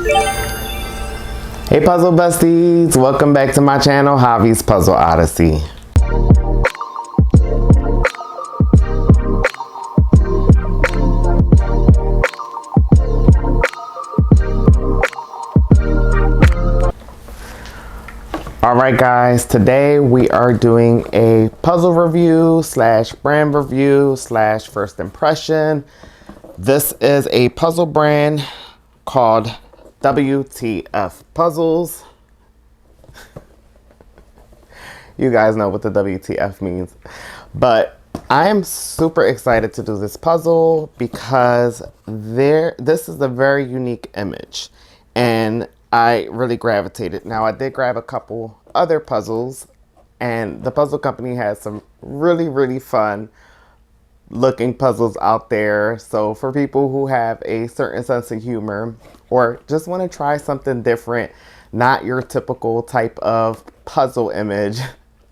Hey puzzle besties, welcome back to my channel, Javi's Puzzle Odyssey. Alright guys, today we are doing a puzzle review slash brand review slash first impression. This is a puzzle brand called WTF Puzzles. You guys know what the WTF means. But I am super excited to do this puzzle because this is a very unique image. And I really gravitated. Now I did grab a couple other puzzles and the puzzle company has some really fun looking puzzles out there. So for people who have a certain sense of humor or just want to try something different, not your typical type of puzzle image,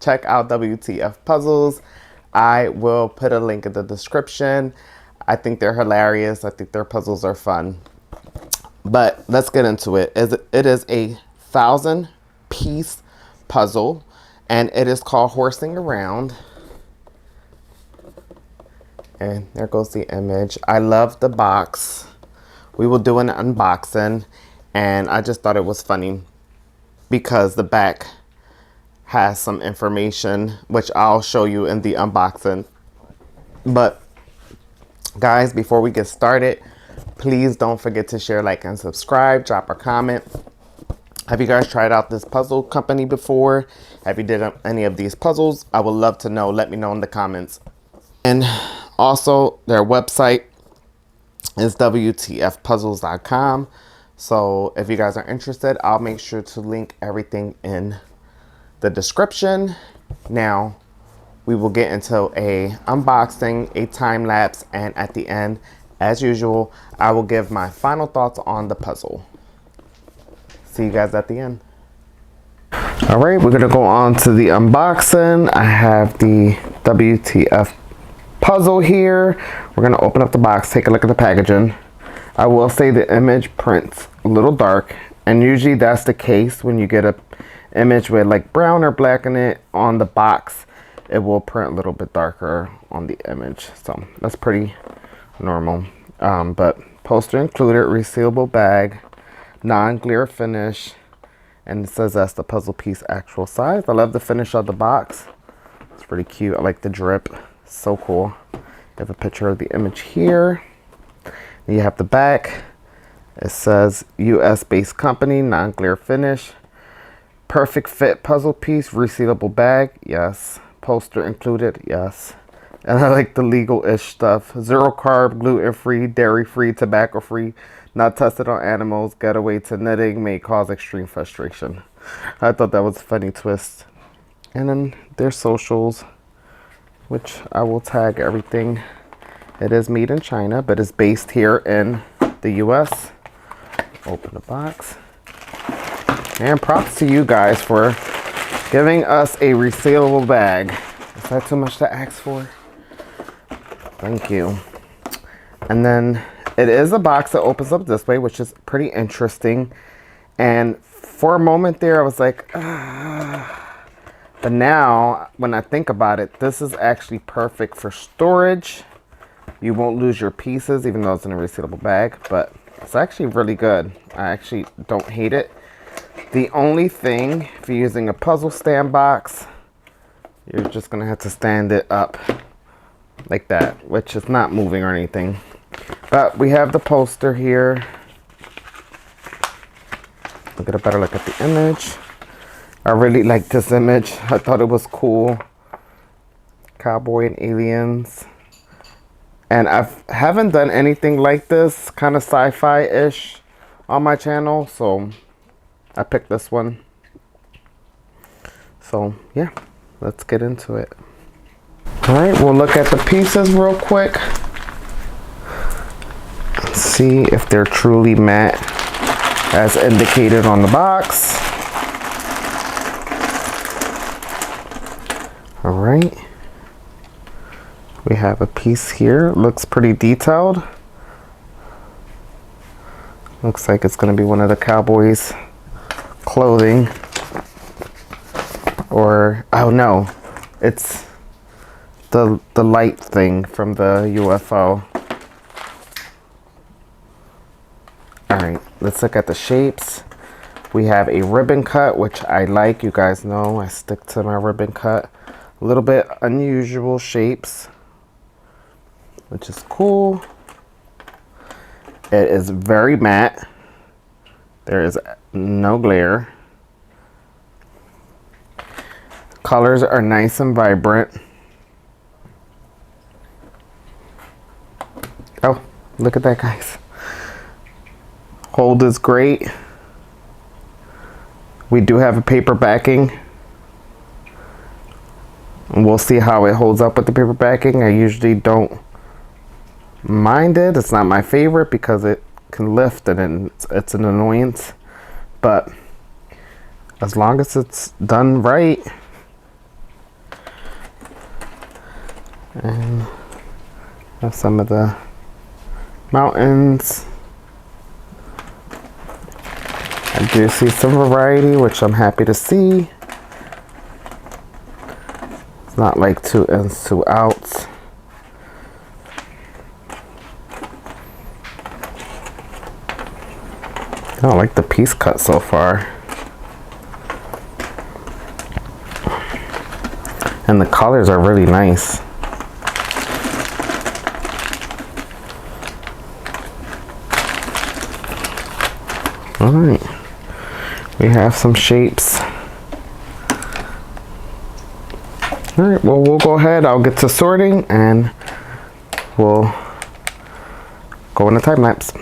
check out WTF Puzzles. I will put a link in the description. I think they're hilarious. I think their puzzles are fun. But let's get into it. It is a 1,000-piece puzzle and it is called Horsing Around. And there goes the image. I love the box. We will do an unboxing and I just thought it was funny because the back has some information which I'll show you in the unboxing. But guys, before we get started, please don't forget to share, like, and subscribe. Drop a comment. Have you guys tried out this puzzle company before? Have you did any of these puzzles? I would love to know. Let me know in the comments. And also, their website is WTFpuzzles.com. So if you guys are interested, I'll make sure to link everything in the description. Now, we will get into a unboxing, a time lapse, and at the end, as usual, I will give my final thoughts on the puzzle. See you guys at the end. All right, we're gonna go on to the unboxing. I have the WTF puzzle here. We're gonna open up the box, take a look at the packaging. I will say the image prints a little dark, and usually that's the case when you get a image with like brown or black in it on the box. It will print a little bit darker on the image, so that's pretty normal. But poster included, resealable bag, non-glare finish, and it says that's the puzzle piece actual size. I love the finish of the box. It's pretty cute. I like the drip. So cool. You have a picture of the image here. You have the back. It says US based company, non-glare finish, perfect fit puzzle piece, resealable bag, yes. Poster included, yes. And I like the legal-ish stuff. 0 carb, gluten-free, dairy-free, tobacco-free, not tested on animals, getaway to knitting, may cause extreme frustration. I thought that was a funny twist. And then their socials, which I will tag everything. It is made in China, but it's based here in the US. Open the box. And props to you guys for giving us a resealable bag. Is that too much to ask for? Thank you. And then it is a box that opens up this way, which is pretty interesting. And for a moment there, I was like, ah. But now, when I think about it, this is actually perfect for storage. You won't lose your pieces, even though it's in a resealable bag. But it's actually really good. I actually don't hate it. The only thing, if you're using a puzzle stand box, you're just going to have to stand it up like that, which is not moving or anything. But we have the poster here. We'll get a better look at the image. I really like this image. I thought it was cool. Cowboy and aliens. And I haven't done anything like this, kind of sci-fi-ish on my channel. So I picked this one. So yeah, let's get into it. All right, we'll look at the pieces real quick. Let's see if they're truly matte as indicated on the box. All right. We have a piece here. Looks pretty detailed. Looks like it's going to be one of the Cowboys clothing. Or, oh no, it's the light thing from the UFO. Alright, let's look at the shapes. We have a ribbon cut, which I like. You guys know I stick to my ribbon cut. A little bit unusual shapes, which is cool. It is very matte. There is no glare. Colors are nice and vibrant. Oh, look at that, guys. Hold is great. We do have a paper backing. And we'll see how it holds up with the paper backing. I usually don't mind it. It's not my favorite because it can lift and it's an annoyance. But as long as it's done right. And have some of the mountains. I do see some variety, which I'm happy to see. It's not like 2 ins, 2 outs. I don't like the piece cut so far. And the colors are really nice. Alright. We have some shapes. Alright, well, we'll go ahead. I'll get to sorting and we'll go in a time lapse.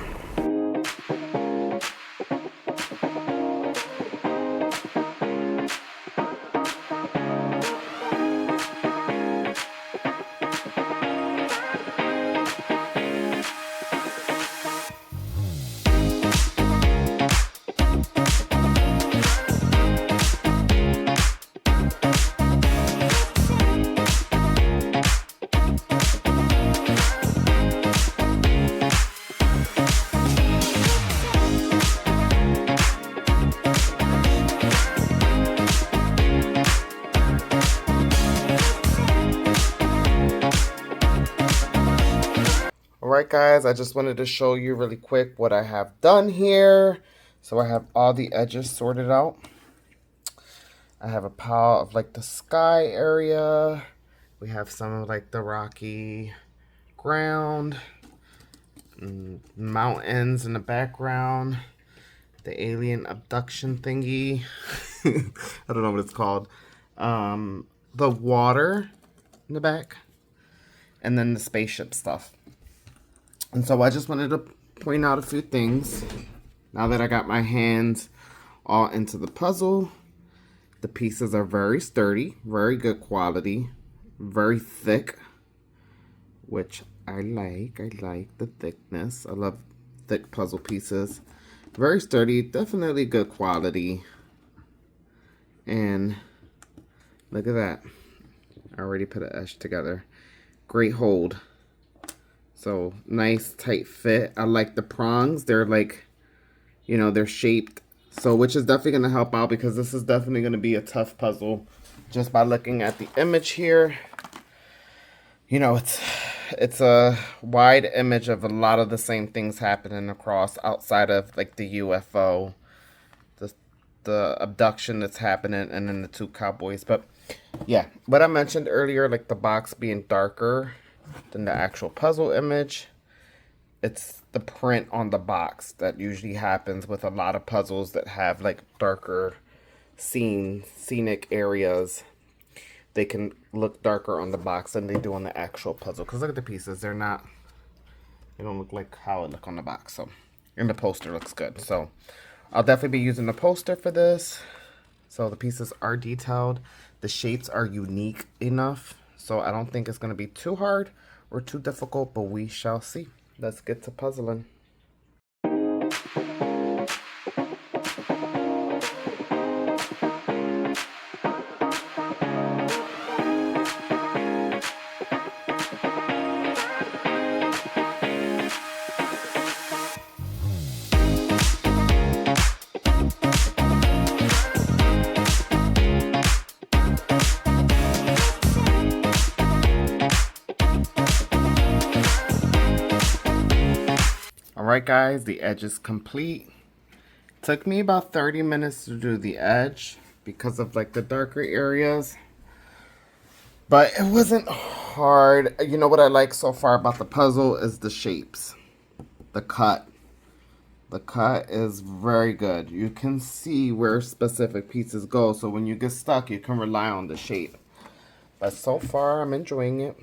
Alright guys, I just wanted to show you really quick what I have done here. So I have all the edges sorted out. I have a pile of like the sky area. We have some of like the rocky ground, mountains in the background, the alien abduction thingy. I don't know what it's called. The water in the back, and then the spaceship stuff. And so I just wanted to point out a few things. Now that I got my hands all into the puzzle, the pieces are very sturdy, very good quality, very thick, which I like. I like the thickness. I love thick puzzle pieces. Very sturdy, definitely good quality. And look at that. I already put an edge together. Great hold. So nice tight fit. I like the prongs. They're like, you know, they're shaped. So which is definitely going to help out because this is definitely going to be a tough puzzle. Just by looking at the image here. You know, it's a wide image of a lot of the same things happening across outside of like the UFO, the abduction that's happening, and then the 2 cowboys. But yeah, what I mentioned earlier, like the box being darker than the actual puzzle image, it's the print on the box that usually happens with a lot of puzzles that have like darker scenic areas. They can look darker on the box than they do on the actual puzzle. Because look at the pieces. They don't look like how it look on the box. So, and the poster looks good. So, I'll definitely be using the poster for this. So, the pieces are detailed. The shapes are unique enough. So, I don't think it's going to be too hard or too difficult. But we shall see. Let's get to puzzling. Alright guys, the edge is complete. Took me about 30 minutes to do the edge because of like the darker areas. But it wasn't hard. You know what I like so far about the puzzle is the shapes. The cut. The cut is very good. You can see where specific pieces go. So when you get stuck, you can rely on the shape. But so far, I'm enjoying it.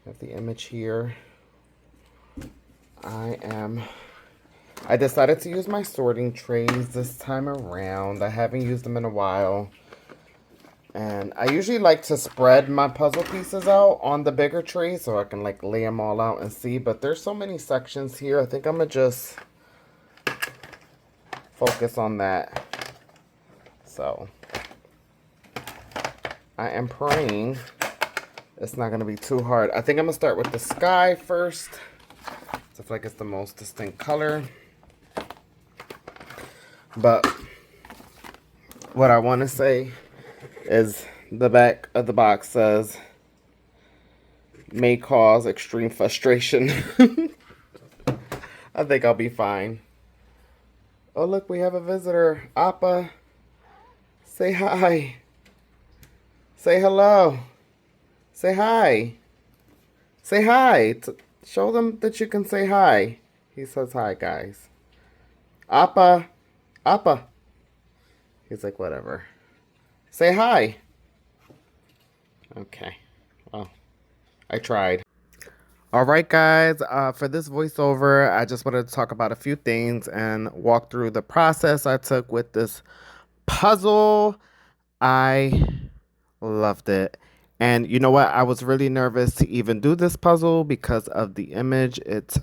I have the image here. I decided to use my sorting trays this time around. I haven't used them in a while. And I usually like to spread my puzzle pieces out on the bigger tray so I can like lay them all out and see. But there's so many sections here. I think I'm going to just focus on that. So I am praying it's not going to be too hard. I think I'm going to start with the sky first. I feel like it's the most distinct color. But what I want to say is the back of the box says, may cause extreme frustration. I think I'll be fine. Oh, look, we have a visitor. Appa, say hi. Say hello. Say hi. Say hi. Show them that you can say hi. He says hi, guys. Appa. Appa. He's like, whatever. Say hi. Okay. Well, I tried. Alright, guys. For this voiceover, I just wanted to talk about a few things and walk through the process I took with this puzzle. I loved it. And you know what? I was really nervous to even do this puzzle because of the image. It's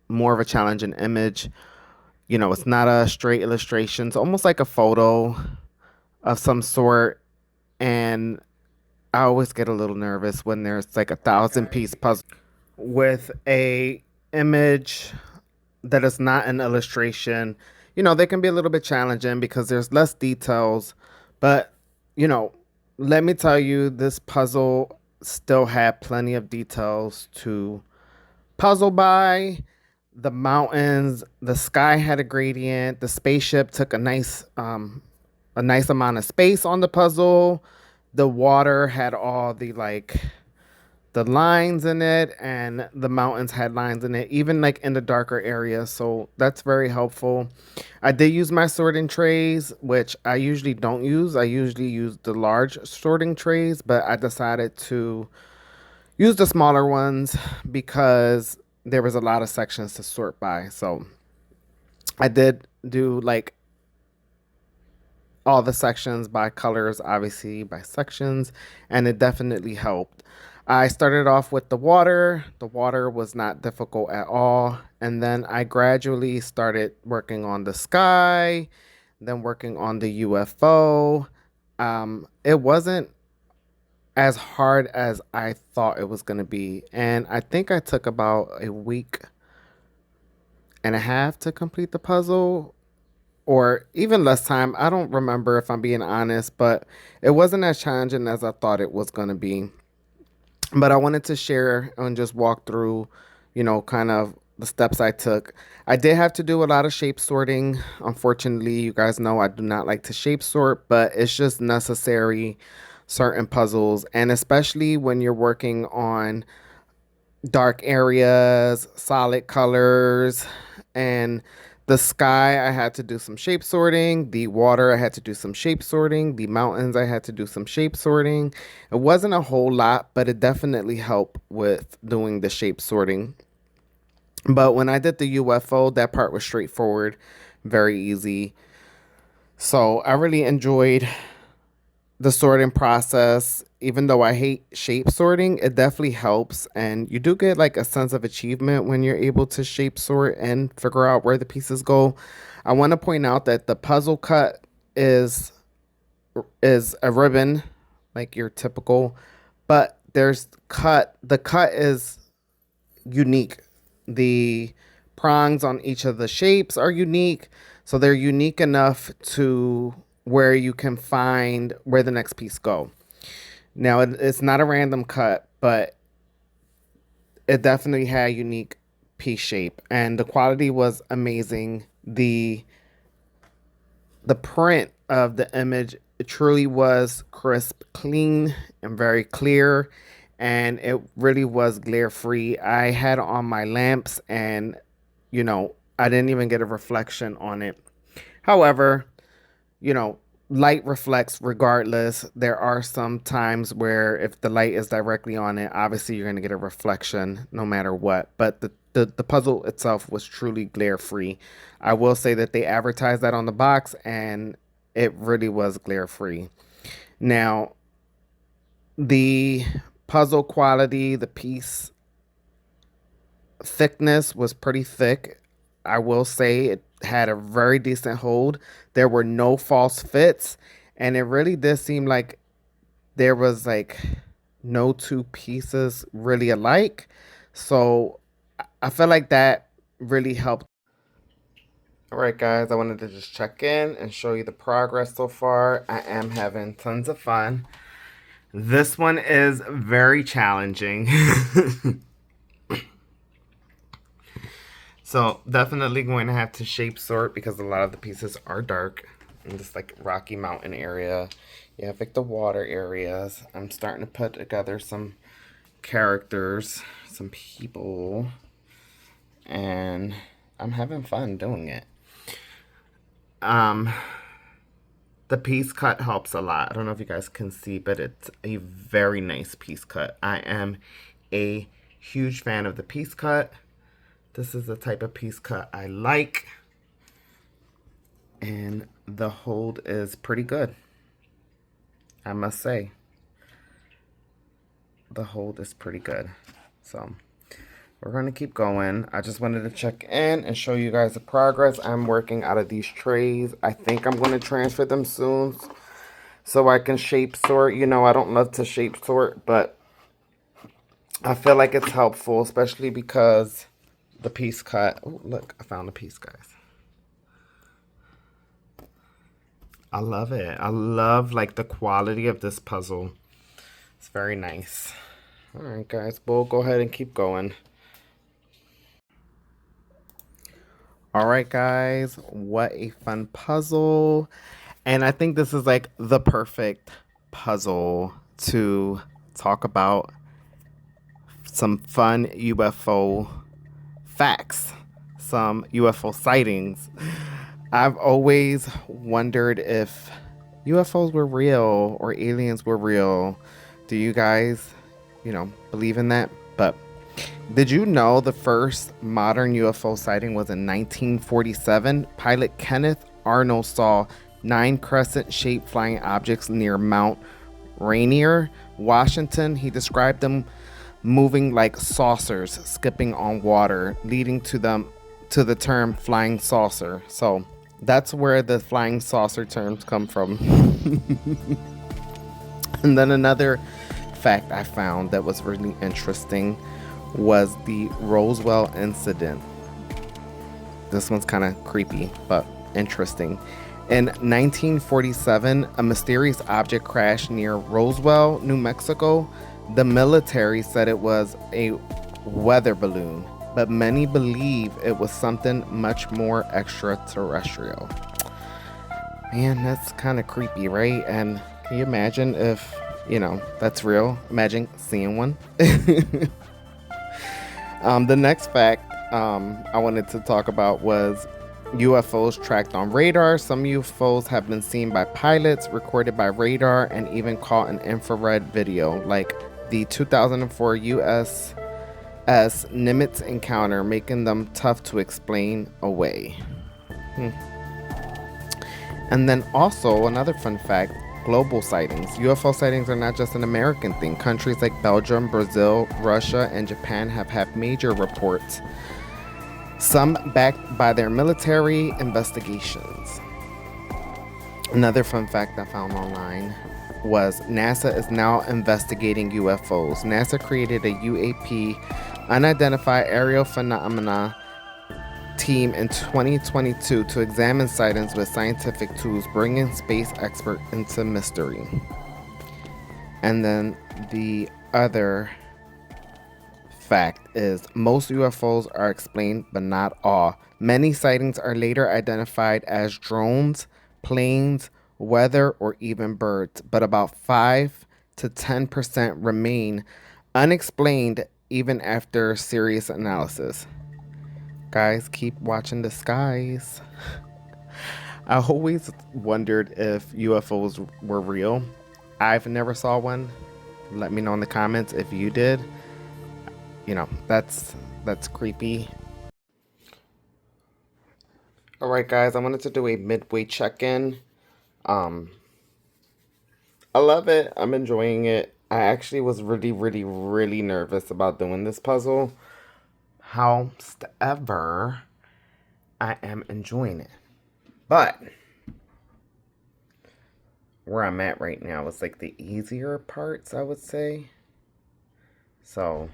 more of a challenging image. You know, it's not a straight illustration. It's almost like a photo of some sort. And I always get a little nervous when there's like 1,000-piece puzzle with a image that is not an illustration. You know, they can be a little bit challenging because there's less details. But, you know, let me tell you, this puzzle still had plenty of details to puzzle by. The mountains, the sky had a gradient. The spaceship took a nice amount of space on the puzzle. The water had all the the lines in it, and the mountains had lines in it, even like in the darker areas. So that's very helpful. I did use my sorting trays, which I usually don't use. I usually use the large sorting trays, but I decided to use the smaller ones because there was a lot of sections to sort by. So I did do like all the sections by colors, obviously by sections, and it definitely helped. I started off with the water. The water was not difficult at all. And then I gradually started working on the sky, then working on the UFO. It wasn't as hard as I thought it was going to be. And I think I took about a week and a half to complete the puzzle, or even less time. I don't remember, if I'm being honest, but it wasn't as challenging as I thought it was going to be. But I wanted to share and just walk through, you know, kind of the steps I took. I did have to do a lot of shape sorting. Unfortunately, you guys know I do not like to shape sort, but it's just necessary certain puzzles. And especially when you're working on dark areas, solid colors, and the sky, I had to do some shape sorting. The water, I had to do some shape sorting. The mountains, I had to do some shape sorting. It wasn't a whole lot, but it definitely helped with doing the shape sorting. But when I did the UFO, that part was straightforward, very easy. So I really enjoyed the sorting process. Even though I hate shape sorting, it definitely helps, and you do get like a sense of achievement when you're able to shape sort and figure out where the pieces go. I want to point out that the puzzle cut is a ribbon, like your typical, but the cut is unique. The prongs on each of the shapes are unique, so they're unique enough to where you can find where the next piece go. Now, it's not a random cut, but it definitely had unique piece shape, and the quality was amazing. The print of the image, it truly was crisp, clean, and very clear, and it really was glare free. I had on my lamps, and I didn't even get a reflection on it. However, light reflects regardless. There are some times where if the light is directly on it, obviously you're going to get a reflection no matter what. But the puzzle itself was truly glare free. I will say that they advertised that on the box, and it really was glare free. Now, the puzzle quality, the piece thickness was pretty thick. I will say it had a very decent hold. There were no false fits, and it really did seem like there was like no two pieces really alike. So I feel like that really helped. All right, guys, I wanted to just check in and show you the progress so far. I am having tons of fun. This one is very challenging. So definitely going to have to shape sort because a lot of the pieces are dark in this like Rocky Mountain area. You have like the water areas. I'm starting to put together some characters, some people, and I'm having fun doing it. The piece cut helps a lot. I don't know if you guys can see, but it's a very nice piece cut. I am a huge fan of the piece cut. This is the type of piece cut I like. And the hold is pretty good, I must say. The hold is pretty good. So we're going to keep going. I just wanted to check in and show you guys the progress. I'm working out of these trays. I think I'm going to transfer them soon so I can shape sort. I don't love to shape sort, but I feel like it's helpful, especially because the piece cut. Oh, look, I found a piece, guys. I love it. I love like the quality of this puzzle. It's very nice. All right, guys, we'll go ahead and keep going. All right, guys, what a fun puzzle. And I think this is like the perfect puzzle to talk about some fun UFO facts, some UFO sightings. I've always wondered if UFOs were real or aliens were real. Do you guys, believe in that? But did you know the first modern UFO sighting was in 1947? Pilot Kenneth Arnold saw 9 crescent-shaped flying objects near Mount Rainier, Washington. He described them moving like saucers, skipping on water, leading to the term flying saucer. So that's where the flying saucer terms come from. And then another fact I found that was really interesting was the Roseell Incident. This one's kind of creepy, but interesting. In 1947, a mysterious object crashed near Roswell, New Mexico. The military said it was a weather balloon, but many believe it was something much more extraterrestrial. Man, that's kind of creepy, right? And can you imagine if, that's real? Imagine seeing one. The next fact I wanted to talk about was UFOs tracked on radar. Some UFOs have been seen by pilots, recorded by radar, and even caught in infrared video, like the 2004 USS Nimitz encounter, making them tough to explain away. And then also another fun fact, global sightings. UFO sightings are not just an American thing. Countries like Belgium, Brazil, Russia, and Japan have had major reports, some backed by their military investigations. Another fun fact I found online was NASA is now investigating UFOs. NASA created a UAP, Unidentified Aerial Phenomena, team in 2022 to examine sightings with scientific tools, bringing space experts into mystery. And then the other fact is most UFOs are explained, but not all. Many sightings are later identified as drones, planes, weather, or even birds, but about 5 to 10% remain unexplained even after serious analysis. Guys, keep watching the skies. I always wondered if UFOs were real. I've never saw one. Let me know in the comments if you did. You know, that's creepy. All right, guys, I wanted to do a midway check-in. I love it. I'm enjoying it. I actually was really nervous about doing this puzzle. However, I am enjoying it. But where I'm at right now is like the easier parts, I would say. So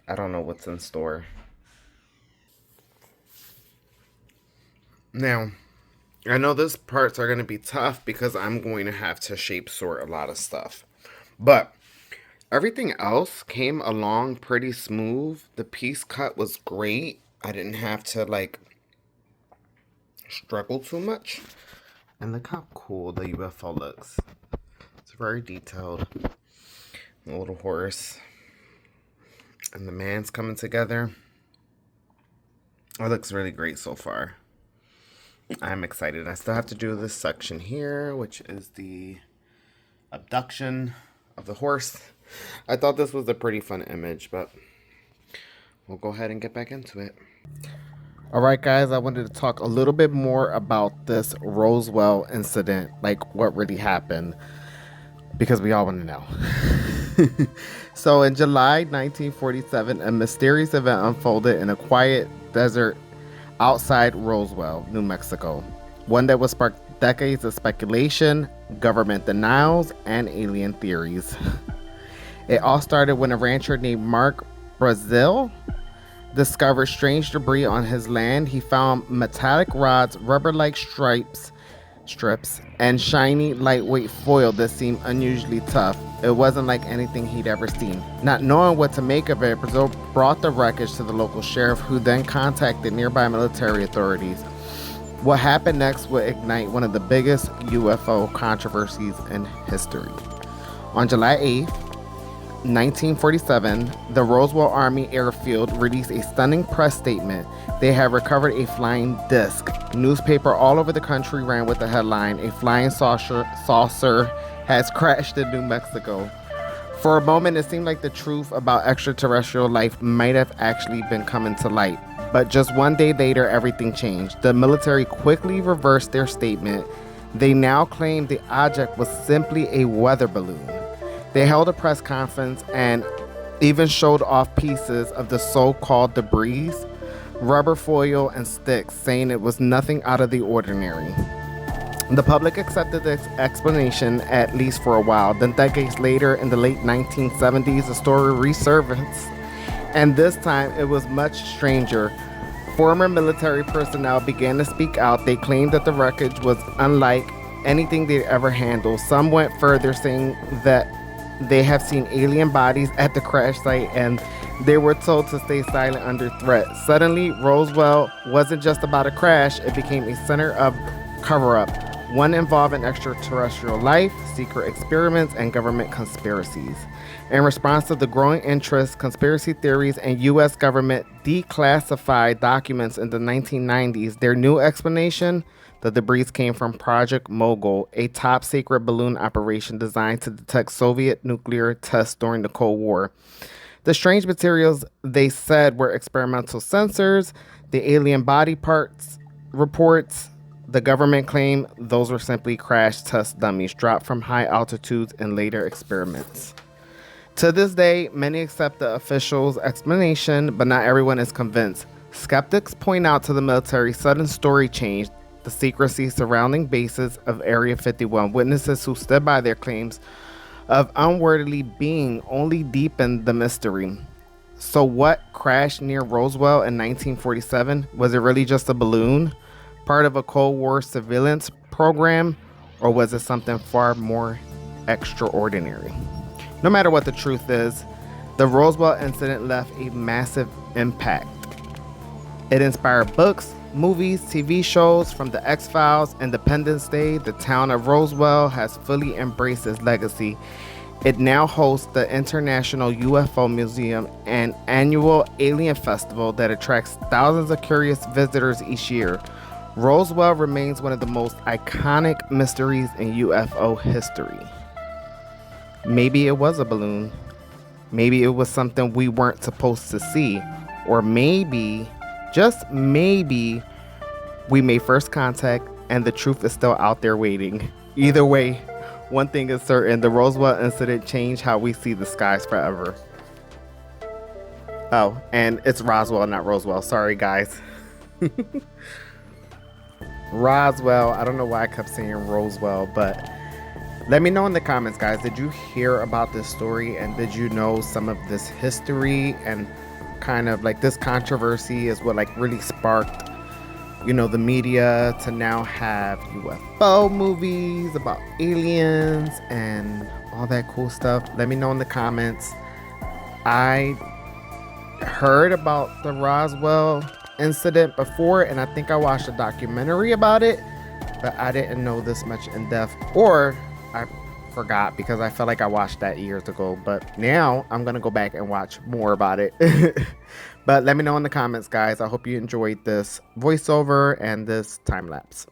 I don't know what's in store. Now, I know these parts are going to be tough because I'm going to have to shape sort a lot of stuff. But everything else came along pretty smooth. The piece cut was great. I didn't have to like struggle too much. And look how cool the UFO looks. It's very detailed. The little horse. And the man's coming together. It looks really great so far. I'm excited. I still have to do this section here, which is the abduction of the horse. I thought this was a pretty fun image, but we'll go ahead and get back into it. All right, guys, I wanted to talk a little bit more about this Roseell incident, like what really happened, because we all want to know. So in July 1947, a mysterious event unfolded in a quiet desert outside Roseell, New Mexico. One that would spark decades of speculation, government denials, and alien theories. It all started when a rancher named Mark Roseell discovered strange debris on his land. He found metallic rods, rubber-like strips, and shiny, lightweight foil that seemed unusually tough. It wasn't like anything he'd ever seen. Not knowing what to make of it, Roseell brought the wreckage to the local sheriff, who then contacted nearby military authorities. What happened next would ignite one of the biggest UFO controversies in history. On July 8th, 1947, the Roseell Army Airfield released a stunning press statement. They have recovered a flying disc. Newspaper all over the country ran with the headline, "A flying saucer has crashed in New Mexico." For a moment, it seemed like the truth about extraterrestrial life might have actually been coming to light. But just one day later, everything changed. The military quickly reversed their statement. They now claimed the object was simply a weather balloon. They held a press conference and even showed off pieces of the so-called debris, rubber foil, and sticks, saying it was nothing out of the ordinary. The public accepted this explanation, at least for a while. Then decades later, in the late 1970s, the story resurfaced, and this time it was much stranger. Former military personnel began to speak out. They claimed that the wreckage was unlike anything they'd ever handled. Some went further, saying that they have seen alien bodies at the crash site, and they were told to stay silent under threat. Suddenly, Roseell wasn't just about a crash. It became a center of cover-up, one involving extraterrestrial life, secret experiments, and government conspiracies. In response to the growing interest, conspiracy theories, and U.S. government declassified documents in the 1990s, their new explanation: the debris came from Project Mogul, a top-secret balloon operation designed to detect Soviet nuclear tests during the Cold War. The strange materials, they said, were experimental sensors. The alien body parts reports, the government claimed those were simply crash test dummies dropped from high altitudes in later experiments. To this day, many accept the official's explanation, but not everyone is convinced. Skeptics point out to the military's sudden story change, the secrecy surrounding bases of Area 51. Witnesses who stood by their claims of unworldly being only deepened the mystery. So what crashed near Roseell in 1947? Was it really just a balloon, part of a Cold War surveillance program, or was it something far more extraordinary? No matter what the truth is, The Roseell Incident left a massive impact. It inspired books, movies, TV shows from The X-Files, Independence Day. The town of Roseell has fully embraced its legacy. It now hosts the International UFO Museum, an annual alien festival that attracts thousands of curious visitors each year. Roseell remains one of the most iconic mysteries in UFO history. Maybe it was a balloon. Maybe it was something we weren't supposed to see. Or maybe, just maybe, we made first contact and the truth is still out there waiting. Either way, one thing is certain, the Roseell Incident changed how we see the skies forever. Oh, and it's Roswell, not Roseell. Sorry, guys. Roswell. I don't know why I kept saying Roseell, but let me know in the comments, guys. Did you hear about this story, and did you know some of this history, and kind of like this controversy is what like really sparked, you know, the media to now have UFO movies about aliens and all that cool stuff? Let me know in the comments. I heard about the Roswell incident before, and I think I watched a documentary about it, but I didn't know this much in depth, or I forgot because I felt like I watched that years ago. But now I'm gonna go back and watch more about it. But let me know in the comments, guys. I hope you enjoyed this voiceover and this time lapse.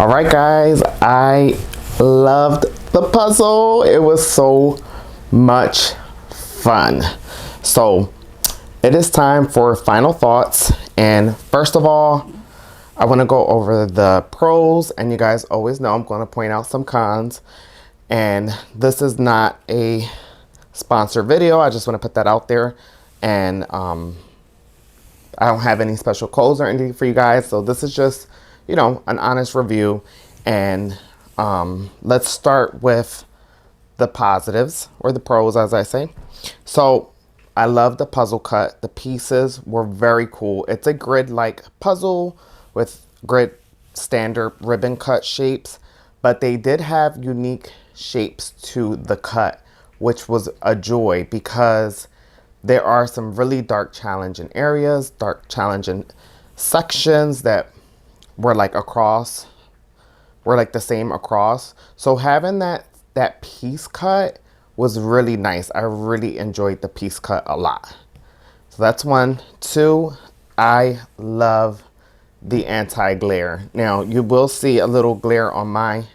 All right, guys, I loved the puzzle. It was so much fun. So it is time for final thoughts. And first of all, I want to go over the pros, and you guys always know I'm going to point out some cons. And this is not a sponsored video. I just want to put that out there. And I don't have any special codes or anything for you guys. So this is just, you know, an honest review. And let's start with the positives, or the pros, as I say. So I love the puzzle cut. The pieces were very cool. It's a grid-like puzzle with grid standard ribbon cut shapes, but they did have unique shapes to the cut, which was a joy because there are some really dark challenging areas, dark challenging sections that were like across, were like the same across. So having that piece cut was really nice. I really enjoyed the piece cut a lot. So that's one. Two, I love the anti-glare. Now you will see a little glare on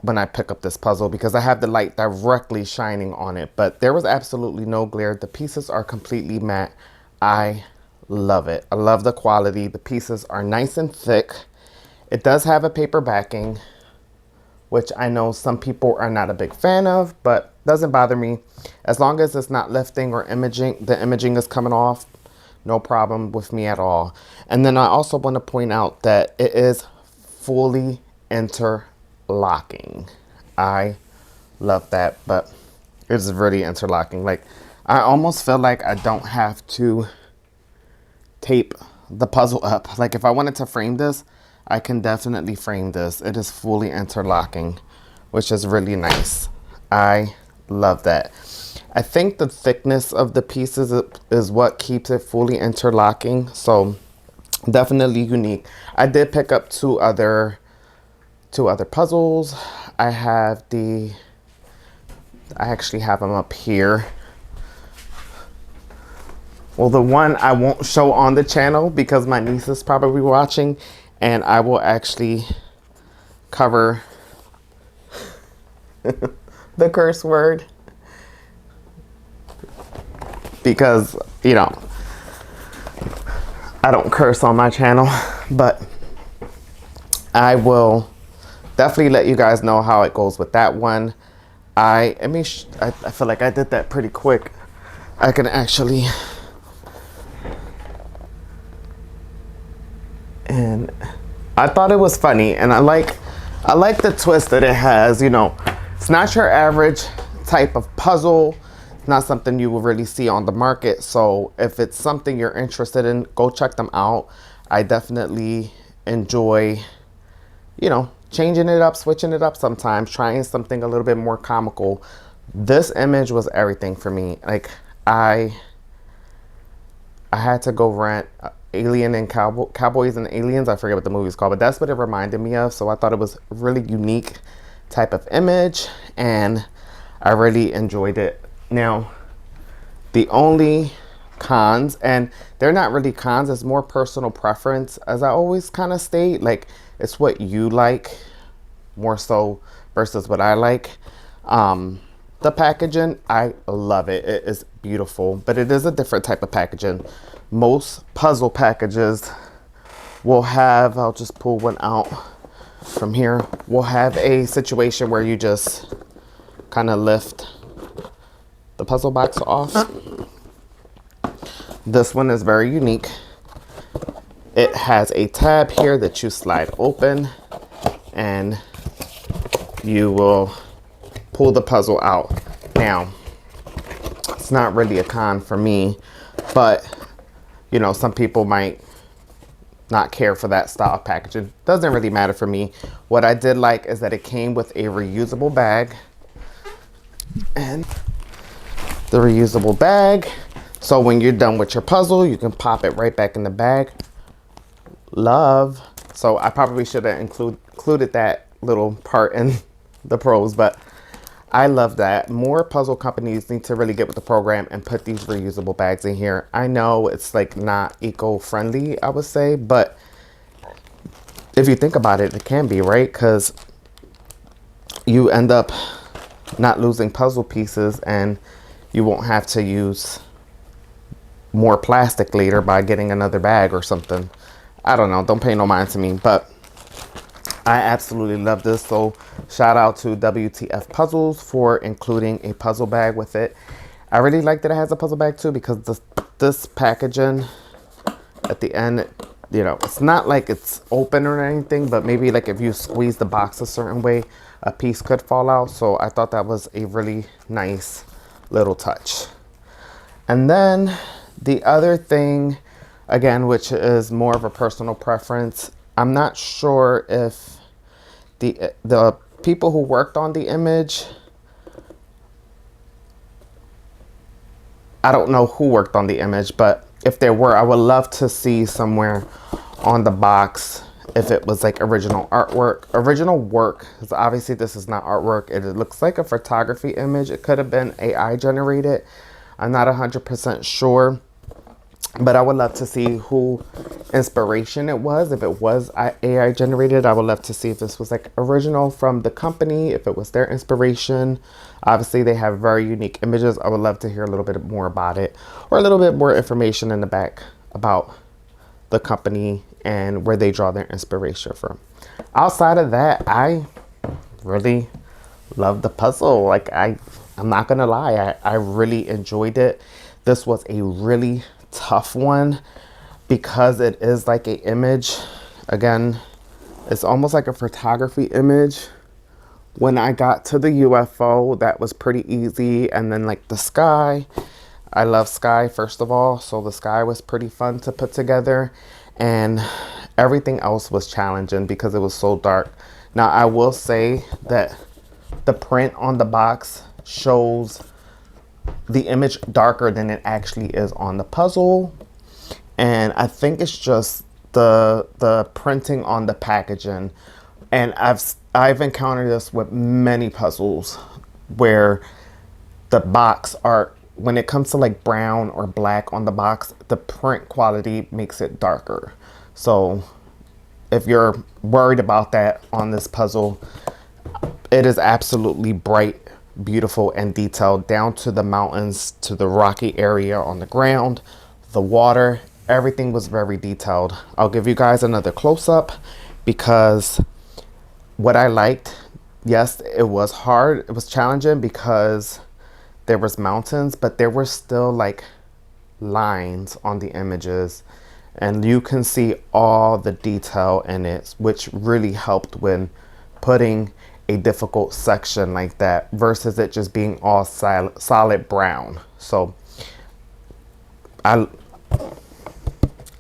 when I pick up this puzzle because I have the light directly shining on it, but there was absolutely no glare. The pieces are completely matte. I love it. I love the quality. The pieces are nice and thick. It does have a paper backing, which I know some people are not a big fan of, but doesn't bother me. As long as it's not lifting or imaging, the imaging is coming off, no problem with me at all. And then I also want to point out that it is fully interlocking. I love that, but it's really interlocking. Like, I almost feel like I don't have to tape the puzzle up. Like, if I wanted to frame this, I can definitely frame this. It is fully interlocking, which is really nice. I love that. I think the thickness of the pieces is what keeps it fully interlocking. So definitely unique. I did pick up two other puzzles. I actually have them up here. Well, the one I won't show on the channel because my niece is probably watching, and I will actually cover the curse word because, you know, I don't curse on my channel, but I will definitely let you guys know how it goes with that one. I feel like I did that pretty quick. I can actually, and I thought it was funny, and I like the twist that it has. You know, it's not your average type of puzzle. It's not something you will really see on the market. So if it's something you're interested in, go check them out. I definitely enjoy, you know, changing it up, switching it up sometimes, trying something a little bit more comical. This image was everything for me. Like, I had to go rent Alien and Cowboys and Aliens. I forget what the movie's called, but that's what it reminded me of. So I thought it was a really unique type of image, and I really enjoyed it. Now, the only cons, and they're not really cons, it's more personal preference, as I always kind of state. Like, it's what you like more so versus what I like. The packaging, I love it. It is beautiful, but it is a different type of packaging. Most puzzle packages will have, I'll just pull one out from here, will have a situation where you just kind of lift the puzzle box off. This one is very unique. It has a tab here that you slide open, and you will pull the puzzle out. Now, it's not really a con for me, but you know, some people might not care for that style of packaging. Doesn't really matter for me. What I did like is that it came with a reusable bag, and the reusable bag, so when you're done with your puzzle, you can pop it right back in the bag. Love. So I probably should have included that little part in the pros, but I love that. More puzzle companies need to really get with the program and put these reusable bags in here. I know it's like not eco-friendly, I would say, but if you think about it, it can be, right? Because you end up not losing puzzle pieces, and you won't have to use more plastic later by getting another bag or something. I don't know. Don't pay no mind to me, but I absolutely love this. So shout out to WTF Puzzles for including a puzzle bag with it. I really like that it has a puzzle bag too, because this packaging at the end, you know, it's not like it's open or anything, but maybe like if you squeeze the box a certain way, a piece could fall out. So I thought that was a really nice little touch. And then the other thing, again, which is more of a personal preference, I'm not sure if the people who worked on the image, I don't know who worked on the image, but if there were, I would love to see somewhere on the box if it was like original artwork, original work, because obviously this is not artwork. It looks like a photography image. It could have been AI generated. I'm not 100% sure, but I would love to see who inspiration it was. If it was AI generated, I would love to see if this was like original from the company, if it was their inspiration. Obviously, they have very unique images. I would love to hear a little bit more about it, or a little bit more information in the back about the company and where they draw their inspiration from. Outside of that, I really love the puzzle. Like I'm not gonna lie, I really enjoyed it. This was a really tough one because it is like an image. Again, it's almost like a photography image. When I got to the UFO, that was pretty easy. And then like the sky, I love sky first of all, so the sky was pretty fun to put together, and everything else was challenging because it was so dark. Now I will say that the print on the box shows the image darker than it actually is on the puzzle, and I think it's just the printing on the packaging. And I've encountered this with many puzzles where the box art, when it comes to like brown or black on the box, the print quality makes it darker. So if you're worried about that on this puzzle, it is absolutely bright, beautiful, and detailed down to the mountains, to the rocky area on the ground, the water. Everything was very detailed. I'll give you guys another close-up because what I liked, yes, it was hard. It was challenging because there was mountains, but there were still like lines on the images, and you can see all the detail in it, which really helped when putting a difficult section like that versus it just being all solid brown. So I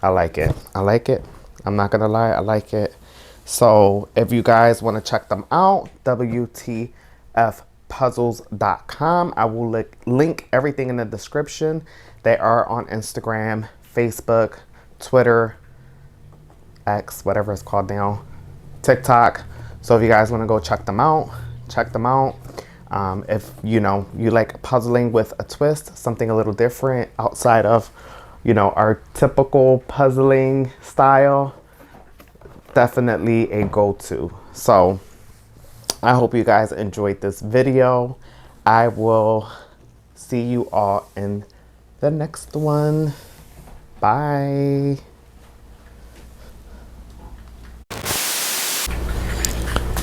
like it. I like it. I'm not gonna lie, I like it. So if you guys want to check them out, WTFpuzzles.com. I will link everything in the description. They are on Instagram, Facebook, Twitter, X, whatever it's called now, TikTok. So if you guys want to go check them out, check them out. If you like puzzling with a twist, something a little different outside of our typical puzzling style, definitely a go-to. So I hope you guys enjoyed this video. I will see you all in the next one. Bye.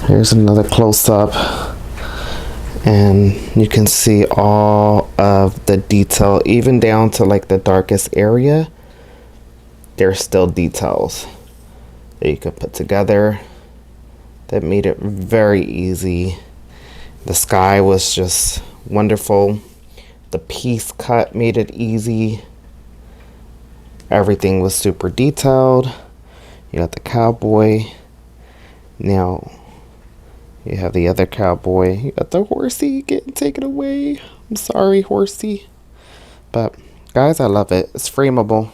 Here's another close-up, and you can see all of the detail, even down to like the darkest area. There's still details that you could put together that made it very easy. The sky was just wonderful. The piece cut made it easy. Everything was super detailed. You got the cowboy. Now you have the other cowboy. You got the horsey getting taken away. I'm sorry, horsey. But guys, I love it. It's frameable.